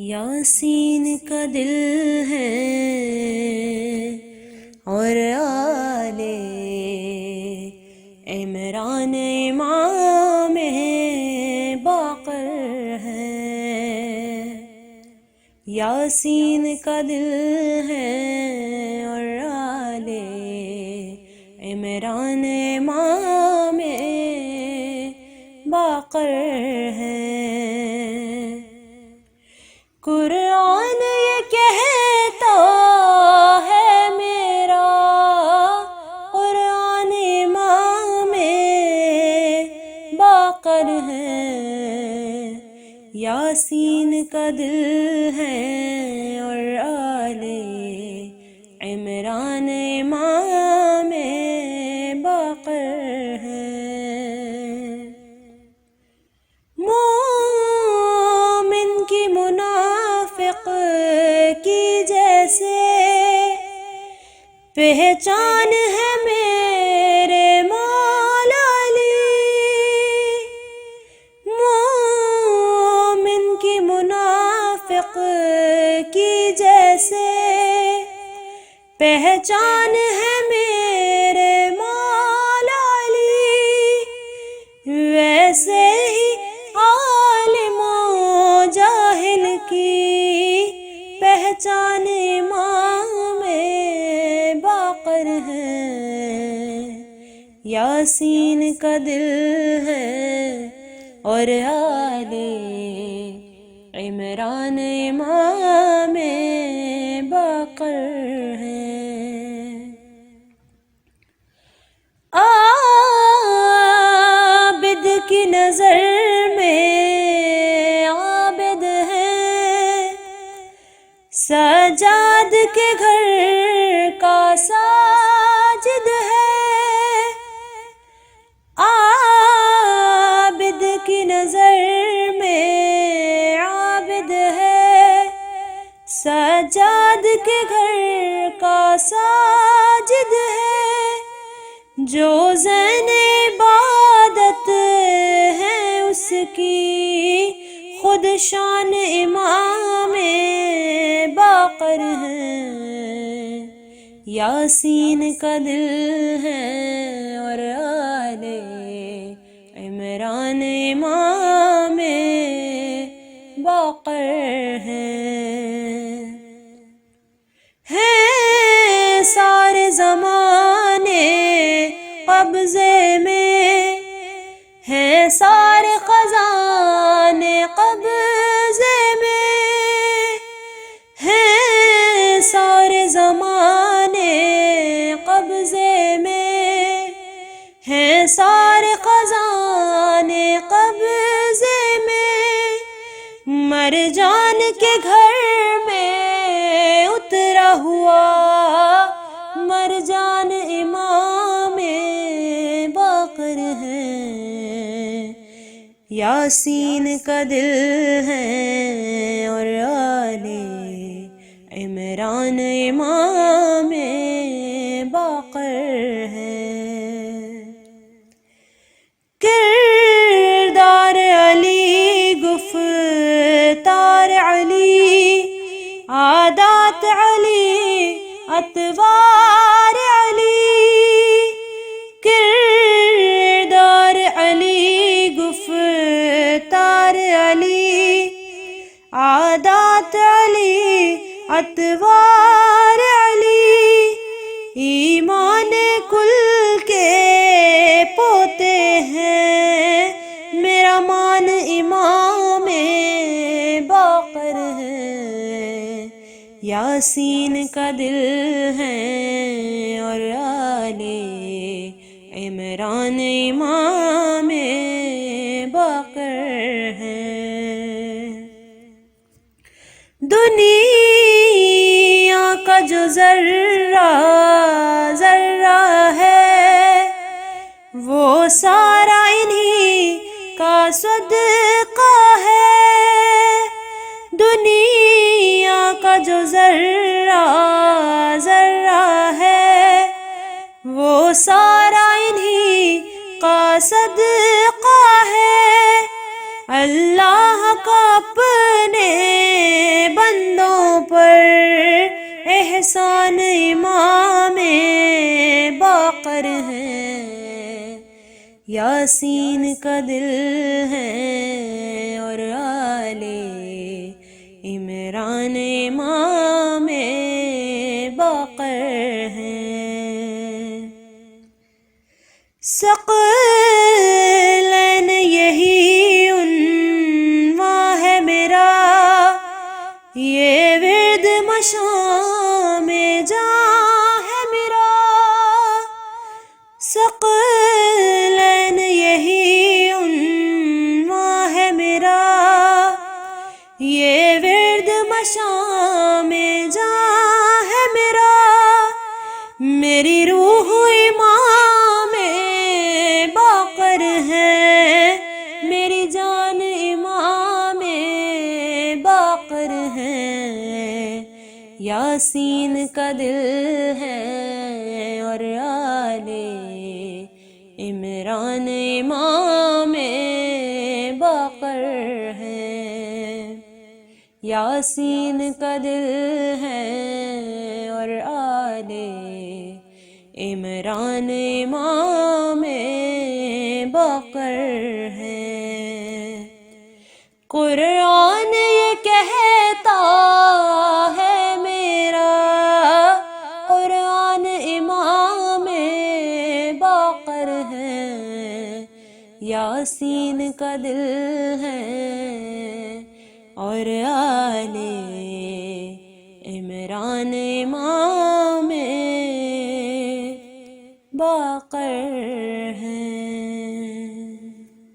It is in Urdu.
یاسین کا دل ہے اور آل عمران امام باقر ہے۔ یاسین کا دل ہے اور آل عمران امام باقر ہے۔ قرآن یہ کہتا ہے میرا، قرآن امام باقر ہے۔ یاسین کا دل ہے اور آل عمران امام باقر ہے۔ مومن کی منافق کی جیسے پہچان ہے میرے مولا علی۔ مومن کی منافق کی جیسے پہچان ہے میرے مولا علی، ویسے ہی عالم و جاہل کی پہچان امام باقر ہے۔ یاسین کا دل ہے اور آل عمران امام باقر ہے۔ عابد کی نظر میں عابد ہے، سجاد کے گھر کا ساجد ہے۔ عابد کی نظر میں عابد ہے، سجاد کے گھر کا ساجد ہے۔ جو زین عبادت ہے اس کی خود شان امام باقر ہے۔ یاسین کا دل ہے اور آل عمران امام باقر ہے۔ سارے زمانے قبضے میں ہیں، سارے خزانے قبضے میں ہیں، سارے زمانے قبضے میں ہیں، سارے خزانے قبضے میں۔ مرجان کے گھر میں اترا ہوا مرجان امام باقر ہے۔ یاسین کا دل ہے اور آل عمران امام باقر ہے۔ کردار علی، گفتار علی، عادات علی، اطوار علی۔ کردار علی، گفتار علی، عادات علی، اطوار علی۔ ایمان کل کے پوتے ہیں، میرا مان امام باقر ہے۔ یاسین کا دل ہے اور آل عمران امام باقر ہے۔ دنیا کا جو ذرہ ذرہ ہے وہ سارا انہی کا صدقہ ہے۔ دنیا کا جو ذرہ ذرہ ہے وہ سارا انہی کا صدقہ ہے۔ اللہ کا اپنے یاسین کا دل ہے اور آل عمران امام باقر ہیں۔ ثقلین یہی عنواں ہے میرا، یہ ورد مشام جاں ہے میرا۔ ثقلین یہی عنواں ہے میرا، یہ ورد مشام جاں ہے میرا۔ میری روح امام باقر ہے، میری جان امام باقر ہے۔ یاسین کا دل ہے اور آل عمران امام باقر ہے۔ یاسین کا دل ہے اور آل عمران امام باقر ہے۔ قرآن یہ کہتا ہے میرا، قرآن امام باقر ہے۔ یاسین کا دل ہے اور آل عمران امام باقر